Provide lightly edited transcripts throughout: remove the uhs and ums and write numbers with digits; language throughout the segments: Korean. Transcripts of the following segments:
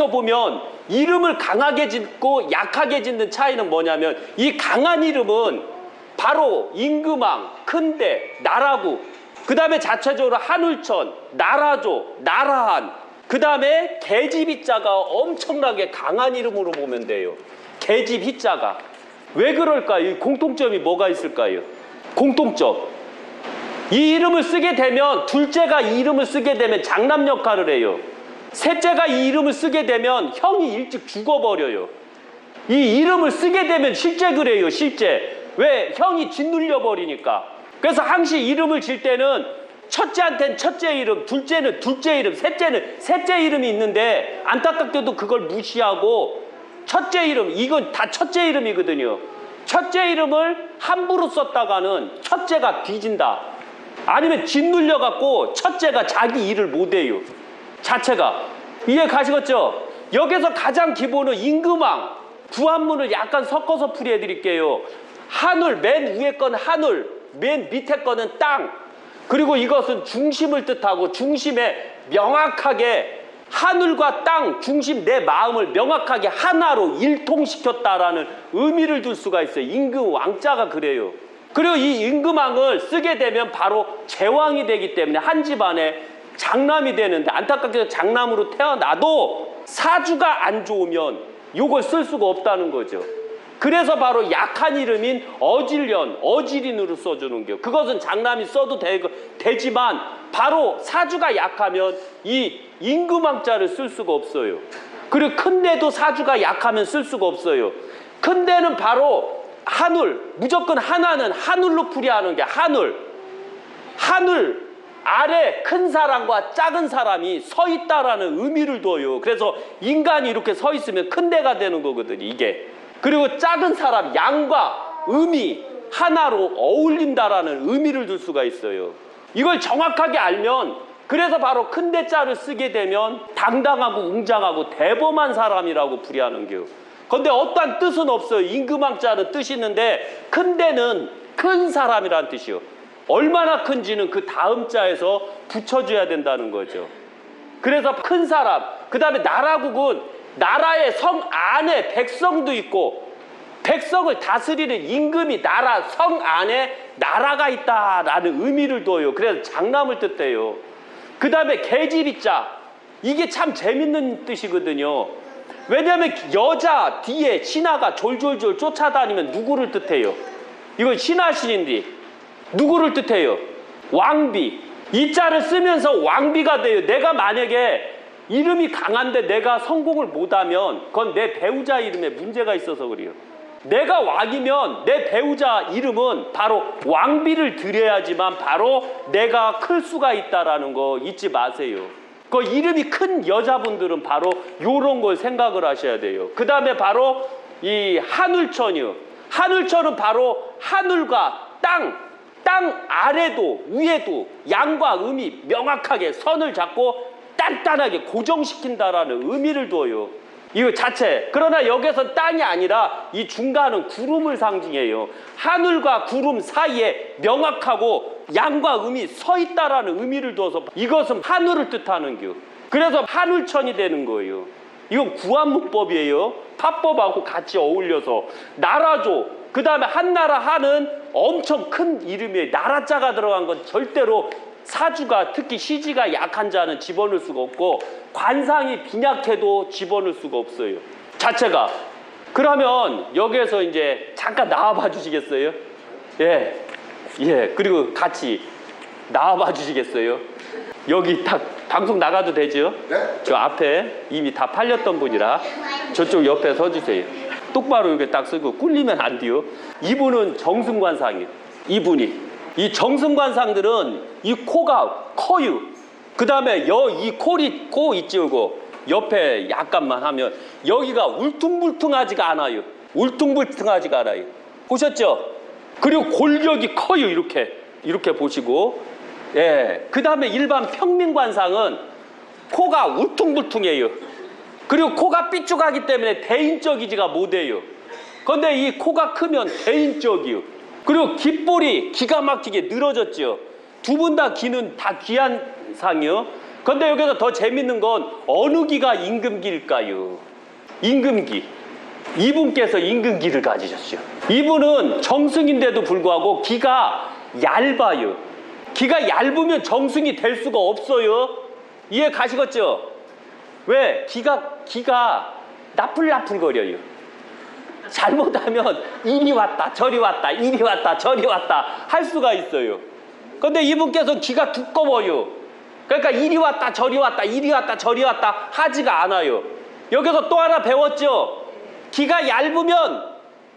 여기서 보면 이름을 강하게 짓고 약하게 짓는 차이는 뭐냐면, 이 강한 이름은 바로 임금왕, 큰대, 나라구, 그 다음에 자체적으로 한울천, 나라조, 나라한, 그 다음에 계집 희자가 엄청나게 강한 이름으로 보면 돼요. 계집 희자가. 왜 그럴까요? 이 공통점이 뭐가 있을까요? 공통점. 이 이름을 쓰게 되면, 둘째가 이 이름을 쓰게 되면 장남 역할을 해요. 셋째가 이 이름을 쓰게 되면 형이 일찍 죽어버려요. 이 이름을 쓰게 되면 실제 그래요, 실제. 왜? 형이 짓눌려 버리니까. 그래서 항시 이름을 질 때는 첫째한테는 첫째 이름, 둘째는 둘째 이름, 셋째는 셋째 이름이 있는데, 안타깝게도 그걸 무시하고 첫째 이름, 이건 다 첫째 이름이거든요. 첫째 이름을 함부로 썼다가는 첫째가 뒤진다. 아니면 짓눌려 갖고 첫째가 자기 일을 못해요, 자체가. 이해 가시겠죠? 여기서 가장 기본은 임금왕, 구한문을 약간 섞어서 풀이해 드릴게요. 한울, 맨 위에 건 한울, 맨 밑에 거는 땅. 그리고 이것은 중심을 뜻하고, 중심에 명확하게 하늘과 땅, 중심, 내 마음을 명확하게 하나로 일통시켰다라는 의미를 둘 수가 있어요. 임금 왕자가 그래요. 그리고 이 임금왕을 쓰게 되면 바로 제왕이 되기 때문에 한 집안에 장남이 되는데, 안타깝게도 장남으로 태어나도 사주가 안 좋으면 요걸 쓸 수가 없다는 거죠. 그래서 바로 약한 이름인 어질년, 어지린으로 써주는 게, 그것은 장남이 써도 되지만 바로 사주가 약하면 이 임금왕자를 쓸 수가 없어요. 그리고 큰데도 사주가 약하면 쓸 수가 없어요. 큰데는 바로 한울, 무조건 하나는 한울로 풀이하는 게 한울. 한울 아래 큰 사람과 작은 사람이 서 있다라는 의미를 둬요. 그래서 인간이 이렇게 서 있으면 큰데가 되는 거거든요, 이게. 그리고 작은 사람, 양과 음이 하나로 어울린다라는 의미를 둘 수가 있어요. 이걸 정확하게 알면, 그래서 바로 큰대자를 쓰게 되면 당당하고 웅장하고 대범한 사람이라고 풀이하는 게요. 그런데 어떠한 뜻은 없어요. 임금왕자는 뜻이 있는데, 큰대는 큰 사람이라는 뜻이요. 얼마나 큰지는 그 다음 자에서 붙여줘야 된다는 거죠. 그래서 큰 사람, 그 다음에 나라국은 나라의 성 안에 백성도 있고, 백성을 다스리는 임금이 나라 성 안에 나라가 있다라는 의미를 둬요. 그래서 장남을 뜻해요. 그 다음에 계집이자, 이게 참 재밌는 뜻이거든요. 왜냐하면 여자 뒤에 신하가 졸졸졸 쫓아다니면 누구를 뜻해요? 이건 신하신인데 누구를 뜻해요? 왕비. 이 자를 쓰면서 왕비가 돼요. 내가 만약에 이름이 강한데 내가 성공을 못하면 그건 내 배우자 이름에 문제가 있어서 그래요. 내가 왕이면 내 배우자 이름은 바로 왕비를 드려야지만 바로 내가 클 수가 있다라는 거 잊지 마세요. 그 이름이 큰 여자분들은 바로 요런 걸 생각을 하셔야 돼요. 그 다음에 바로 이 한울천이요. 한울천은 바로 하늘과 땅 아래도 위에도 양과 음이 명확하게 선을 잡고 단단하게 고정시킨다라는 의미를 둬요. 이거 자체. 그러나 여기서 땅이 아니라 이 중간은 구름을 상징해요. 하늘과 구름 사이에 명확하고 양과 음이 서 있다라는 의미를 둬서 이것은 하늘을 뜻하는 겨. 그래서 한울천이 되는 거예요. 이건 구한문법이에요. 파법하고 같이 어울려서. 나라조, 그 다음에 한나라 한은 엄청 큰 이름이에요. 나라자가 들어간 건 절대로 사주가, 특히 시지가 약한 자는 집어넣을 수가 없고, 관상이 빈약해도 집어넣을 수가 없어요, 자체가. 그러면 여기에서 이제 잠깐 나와봐 주시겠어요? 예. 그리고 같이 나와봐 주시겠어요? 여기 딱 방송 나가도 되죠? 네? 저 앞에 이미 다 팔렸던 분이라 저쪽 옆에 서주세요. 똑바로 이렇게 딱 쓰고 꿀리면 안 돼요. 이분은 정승관상이에요. 이분이. 이 정승관상들은 이 코가 커요. 그 다음에 이 코 있죠, 이거. 옆에 약간만 하면 여기가 울퉁불퉁하지가 않아요. 울퉁불퉁하지가 않아요. 보셨죠? 그리고 골격이 커요, 이렇게 보시고. 예. 그 다음에 일반 평민관상은 코가 울퉁불퉁해요. 그리고 코가 삐죽하기 때문에 대인적이지가 못해요. 그런데 이 코가 크면 대인적이요. 그리고 귓볼이 기가 막히게 늘어졌죠. 두 분 다 귀는 다 귀한 상이요. 근데 여기서 더 재밌는 건 어느 기가 임금기일까요? 임금기. 이분께서 임금기를 가지셨어요. 이분은 정승인데도 불구하고 기가 얇아요. 기가 얇으면 정승이 될 수가 없어요. 이해 가시겠죠? 왜? 기가 나풀나풀거려요. 잘못하면 이리 왔다 저리 왔다 이리 왔다 저리 왔다 할 수가 있어요. 근데 이분께서 기가 두꺼워요. 그러니까 이리 왔다 저리 왔다 이리 왔다 저리 왔다 하지가 않아요. 여기서 또 하나 배웠죠? 기가 얇으면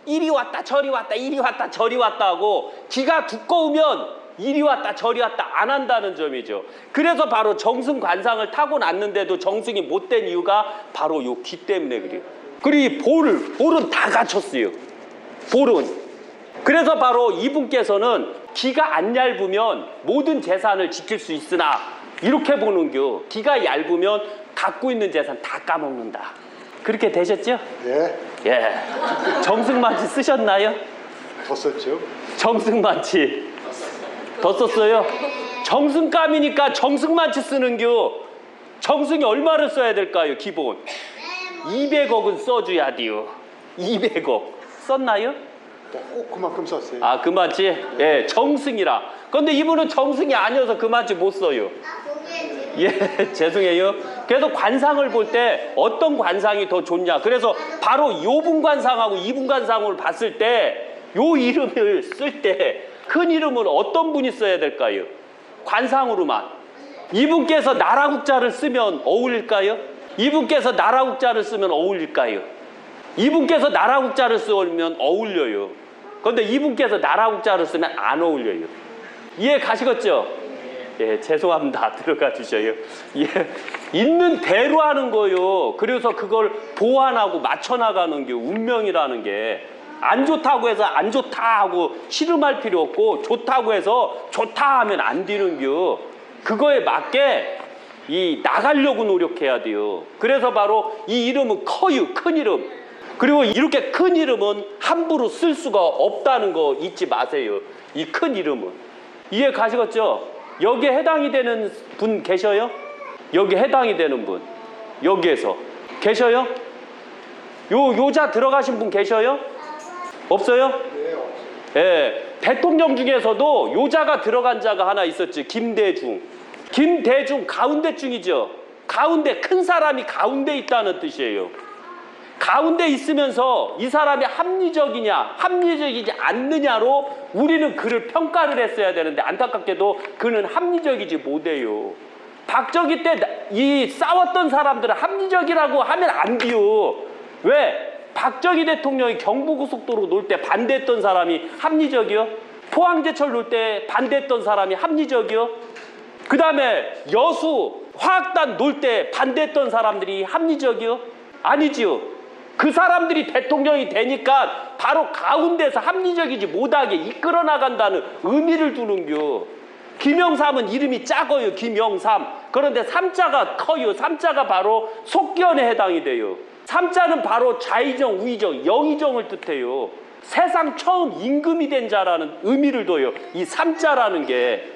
이리 왔다 저리 왔다 이리 왔다 저리 왔다 하고, 기가 두꺼우면 이리 왔다 저리 왔다 안 한다는 점이죠. 그래서 바로 정승관상을 타고났는데도 정승이 못된 이유가 바로 요 기 때문에 그래요. 그리고 볼은 다 갖췄어요. 볼은. 그래서 바로 이분께서는 기가 안 얇으면 모든 재산을 지킬 수 있으나, 이렇게 보는겨. 기가 얇으면 갖고 있는 재산 다 까먹는다. 그렇게 되셨죠? 예. 예. 정승만치 쓰셨나요? 더 썼죠. 정승만치 더 썼어요? 정승감이니까 정승만치 쓰는겨. 정승이 얼마를 써야 될까요? 기본 200억은 써줘야 돼요. 200억 썼나요? 꼭 그만큼 썼어요. 아, 그만치? 예, 정승이라. 근데 이분은 정승이 아니어서 그만치 못 써요. 예, 죄송해요. 그래서 관상을 볼 때 어떤 관상이 더 좋냐. 그래서 바로 요분 관상하고 이분 관상을 봤을 때 요 이름을 쓸 때 큰 이름은 어떤 분이 써야 될까요? 관상으로만. 이분께서 나라국자를 쓰면 어울릴까요? 이분께서 나라국자를 쓰면 어울릴까요? 이분께서 나라국자를 쓰면 어울려요. 그런데 이분께서 나라국자를 쓰면 안 어울려요. 이해 가시겠죠? 예, 죄송합니다. 들어가 주셔요. 예, 있는 대로 하는 거요. 그래서 그걸 보완하고 맞춰나가는 게 운명이라는 게, 안 좋다고 해서 안 좋다 하고 씨름할 필요 없고, 좋다고 해서 좋다 하면 안 되는겨. 그거에 맞게 나가려고 노력해야 돼요. 그래서 바로 이 이름은 커요. 큰 이름. 그리고 이렇게 큰 이름은 함부로 쓸 수가 없다는 거 잊지 마세요. 이 큰 이름은. 이해 가시겠죠? 여기에 해당이 되는 분 계셔요? 여기에 해당이 되는 분. 여기에서. 계셔요? 요자 들어가신 분 계셔요? 없어요? 네, 없어요. 예. 대통령 중에서도 요자가 들어간 자가 하나 있었지. 김대중. 김대중 가운데중이죠. 가운데, 큰 사람이 가운데 있다는 뜻이에요. 가운데 있으면서 이 사람이 합리적이냐 합리적이지 않느냐로 우리는 그를 평가를 했어야 되는데, 안타깝게도 그는 합리적이지 못해요. 박정희 때 이 싸웠던 사람들은 합리적이라고 하면 안 돼요. 왜? 박정희 대통령이 경부고속도로 놓을 때 반대했던 사람이 합리적이요? 포항제철 놓을 때 반대했던 사람이 합리적이요? 그 다음에 여수 화학단 놓을 때 반대했던 사람들이 합리적이요? 아니지요. 그 사람들이 대통령이 되니까 바로 가운데서 합리적이지 못하게 이끌어 나간다는 의미를 두는겨. 김영삼은 이름이 작아요. 김영삼. 그런데 삼자가 커요. 삼자가 바로 속견에 해당이 돼요. 삼자는 바로 좌의정, 우의정, 영의정을 뜻해요. 세상 처음 임금이 된 자라는 의미를 둬요. 이 삼자라는 게.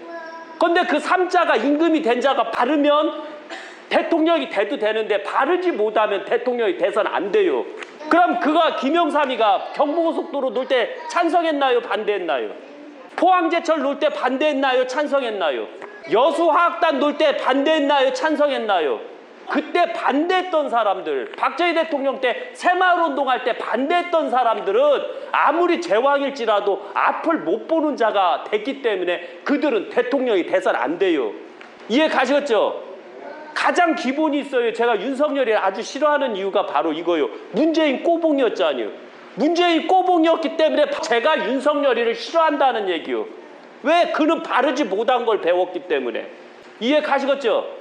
근데 그 삼자가 임금이 된 자가 바르면 대통령이 돼도 되는데, 바르지 못하면 대통령이 돼서는 안 돼요. 그럼 김영삼이가 경부고속도로 놓을 때 찬성했나요? 반대했나요? 포항제철 놓을 때 반대했나요? 찬성했나요? 여수화학단 놓을 때 반대했나요? 찬성했나요? 그때 반대했던 사람들, 박정희 대통령 때 새마을운동할 때 반대했던 사람들은 아무리 제왕일지라도 앞을 못 보는 자가 됐기 때문에 그들은 대통령이 돼서는 안 돼요. 이해 가시겠죠? 가장 기본이 있어요. 제가 윤석열이를 아주 싫어하는 이유가 바로 이거예요. 문재인 꼬봉이었잖아요. 문재인 꼬봉이었기 때문에 제가 윤석열이를 싫어한다는 얘기요. 왜? 그는 바르지 못한 걸 배웠기 때문에. 이해 가시겠죠?